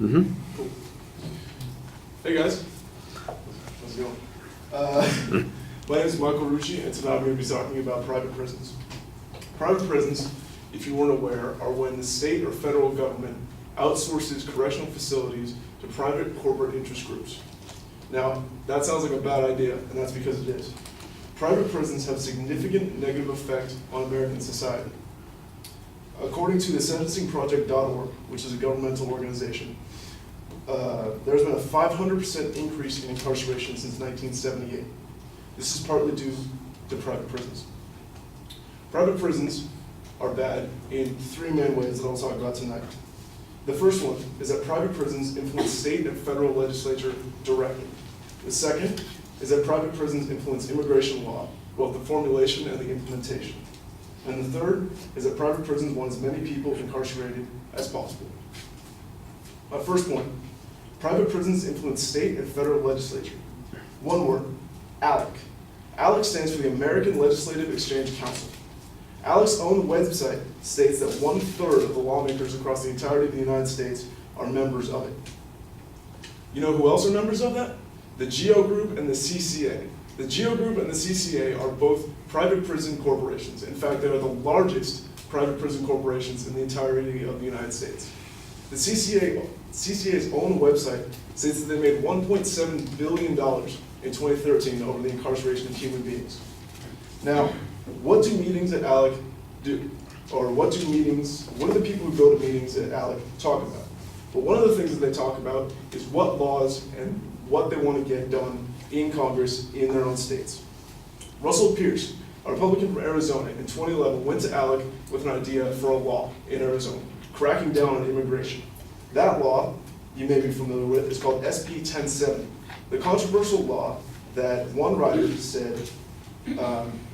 Mm-hmm. Cool. Hey guys, how's it going? My name is Michael Rucci, and tonight I'm going to be talking about private prisons. Private prisons, if you weren't aware, are when the state or federal government outsources correctional facilities to private corporate interest groups. Now, that sounds like a bad idea, and that's because it is. Private prisons have significant negative effect on American society. According to the sentencingproject.org, which is a governmental organization, there's been a 500% increase in incarceration since 1978. This is partly due to private prisons. Private prisons are bad in three main ways that I'll talk about tonight. The first one is that private prisons influence state and federal legislature directly. The second is that private prisons influence immigration law, both the formulation and the implementation. And the third is that private prisons want as many people incarcerated as possible. My first point, private prisons influence state and federal legislature. One word, ALEC. ALEC stands for the American Legislative Exchange Council. ALEC's own website states that 1/3 of the lawmakers across the entirety of the United States are members of it. You know who else are members of that? The GEO Group and the CCA. The GEO Group and the CCA are both private prison corporations. In fact, they are the largest private prison corporations in the entirety of the United States. The CCA's own website states that they made $1.7 billion in 2013 over the incarceration of human beings. Now, what do meetings at ALEC do? Or what do the people who go to meetings at ALEC talk about? Well, one of the things that they talk about is what laws and what they want to get done in Congress in their own states. Russell Pierce, a Republican from Arizona, in 2011 went to ALEC with an idea for a law in Arizona, cracking down on immigration. That law, you may be familiar with, is called SB 1070. The controversial law that one writer said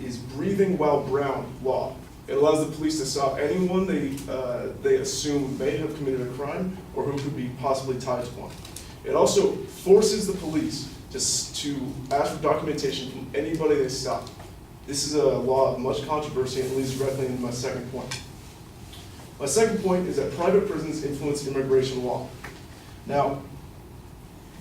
is breathing while brown law. It allows the police to stop anyone they assume may have committed a crime or who could be possibly tied to one. It also forces the police to ask for documentation from anybody they stop. This is a law of much controversy and leads directly into my second point. My second point is that private prisons influence immigration law. Now,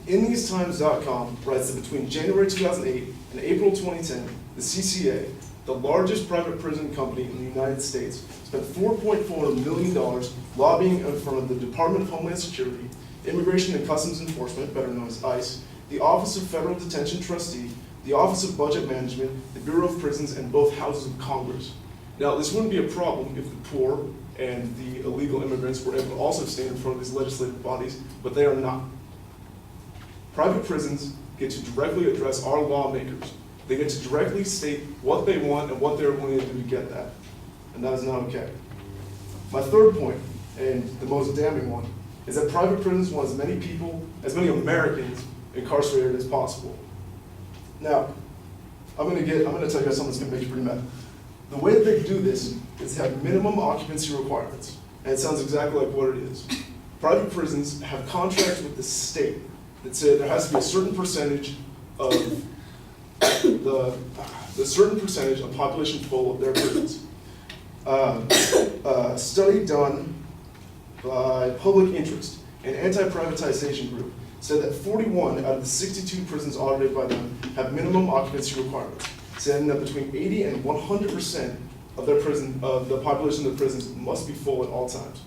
InTheseTimes.com writes that between January 2008 and April 2010, the CCA, the largest private prison company in the United States, spent $4.4 million lobbying in front of the Department of Homeland Security, Immigration and Customs Enforcement, better known as ICE, the Office of Federal Detention Trustee, the Office of Budget Management, the Bureau of Prisons, and both houses of Congress. Now, this wouldn't be a problem if the poor and the illegal immigrants were able to also stand in front of these legislative bodies, but they are not. Private prisons get to directly address our lawmakers. They get to directly state what they want and what they're willing to do to get that. And that is not okay. My third point, and the most damning one, is that private prisons want as many people, as many Americans incarcerated as possible. Now, I'm gonna tell you guys something that's gonna make you pretty mad. The way that they do this is to have minimum occupancy requirements. And it sounds exactly like what it is. Private prisons have contracts with the state that say there has to be a certain percentage of the certain percentage of population full of their prisons. A study done by Public Interest, an anti-privatization group, said that 41 out of the 62 prisons audited by them have minimum occupancy requirements, saying that between 80 and 100% of the population of the prisons must be full at all times.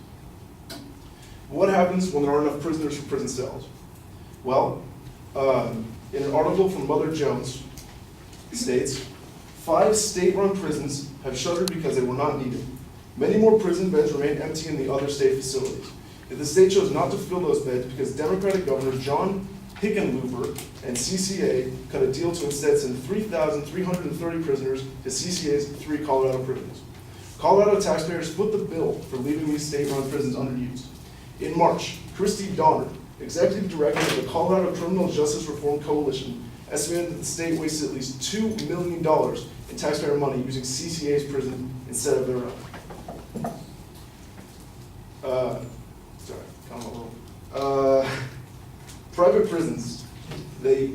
What happens when there aren't enough prisoners for prison cells? Well, in an article from Mother Jones, it states, 5 state-run prisons have shuttered because they were not needed. Many more prison beds remain empty in the other state facilities. If the state chose not to fill those beds because Democratic Governor John Hickenlooper and CCA cut a deal to instead send 3,330 prisoners to CCA's 3 Colorado prisons. Colorado taxpayers foot the bill for leaving these state-run prisons underused. In March, Christy Donner, executive director of the Colorado Criminal Justice Reform Coalition, estimated that the state wasted at least $2 million in taxpayer money using CCA's prison instead of their own. Private prisons, they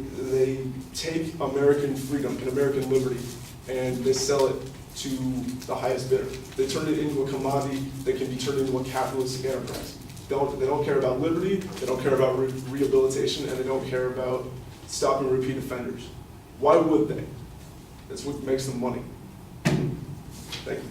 take American freedom and American liberty and they sell it to the highest bidder. They turn it into a commodity that can be turned into a capitalistic enterprise. They don't care about liberty, they don't care about rehabilitation, and they don't care about stopping repeat offenders. Why would they? That's what makes them money. Thank you.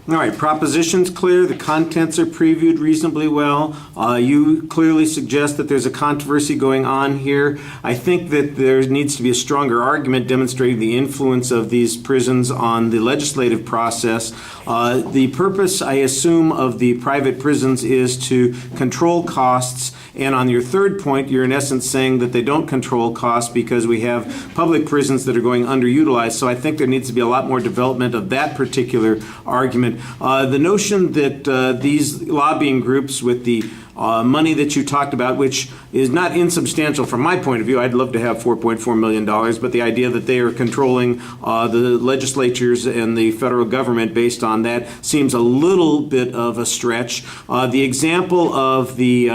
All right, proposition's clear, the contents are previewed reasonably well. You clearly suggest that there's a controversy going on here. I think that there needs to be a stronger argument demonstrating the influence of these prisons on the legislative process. The purpose, I assume, of the private prisons is to control costs. And on your third point, you're in essence saying that they don't control costs because we have public prisons that are going underutilized. So I think there needs to be a lot more development of that particular argument. The notion that these lobbying groups with the money that you talked about, which is not insubstantial from my point of view. I'd love to have $4.4 million, but the idea that they are controlling the legislatures and the federal government based on that seems a little bit of a stretch. The example of the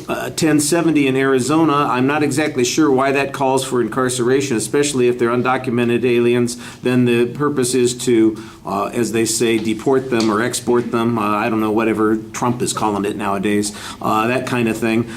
1070 in Arizona, I'm not exactly sure why that calls for incarceration, especially if they're undocumented aliens. Then the purpose is to, as they say, deport them or export them. I don't know, whatever Trump is calling it nowadays, that kind of thing.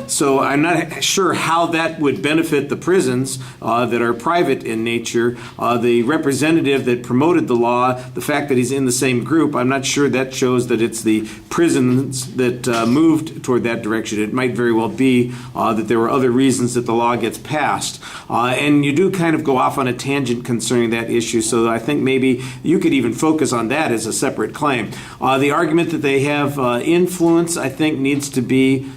So I'm not sure how that would benefit the prisons that are private in nature. The representative that promoted the law, the fact that he's in the same group, I'm not sure that shows that it's the prisons that moved toward that direction. It might very well be that there were other reasons that the law gets passed. And you do kind of go off on a tangent concerning that issue, so I think maybe you could even focus on that as a separate claim. The argument that they have influence, I think, needs to be,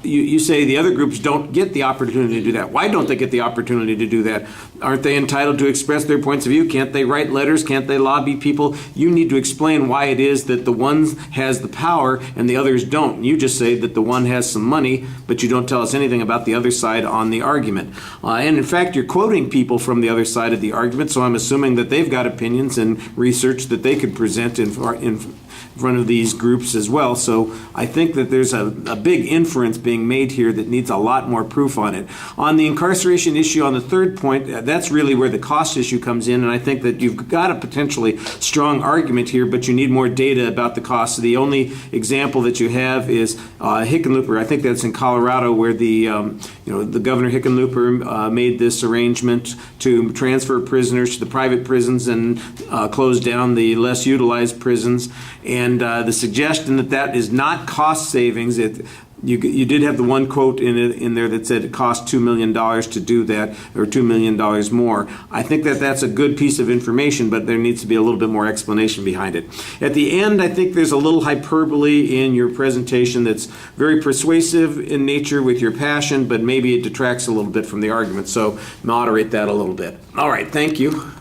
you say the other groups don't get the opportunity to do that. Why don't they get the opportunity to do that? Aren't they entitled to express their points of view? Can't they write letters? Can't they lobby people? You need to explain why it is that the one has the power and the others don't. You just say that the one has some money, but you don't tell us anything about the other side on the argument. And in fact, you're quoting people from the other side of the argument, so I'm assuming that they've got opinions and research that they could present in front of these groups as well. So I think that there's a big inference being made here that needs a lot more proof on it. On the incarceration issue, on the third point, that's really where the cost issue comes in, and I think that you've got a potentially strong argument here, but you need more data about the cost. So the only example that you have is Hickenlooper. I think that's in Colorado, where the Governor Hickenlooper made this arrangement to transfer prisoners to the private prisons and close down the less utilized prisons. And the suggestion that that is not cost savings, you did have the one quote in there that said it cost $2 million to do that, or $2 million more. I think that that's a good piece of information, but there needs to be a little bit more explanation behind it. At the end, I think there's a little hyperbole in your presentation that's very persuasive in nature with your passion, but maybe it detracts a little bit from the argument. So moderate that a little bit. All right, thank you.